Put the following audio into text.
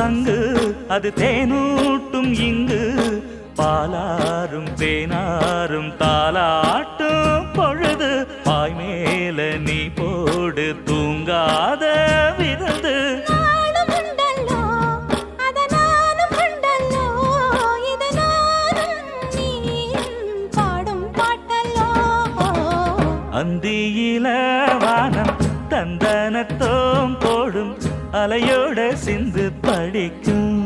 சங்கு அது தேனூட்டும் இங்கு பாலாரும் தேனாரும் தாலாட்டும் பொழுது பாய் மேல நீ போடு தூங்காத விருந்து அந்தியில வானம் தந்தனத்தோம் போடும் அலையோட சிந்து படிக்கும்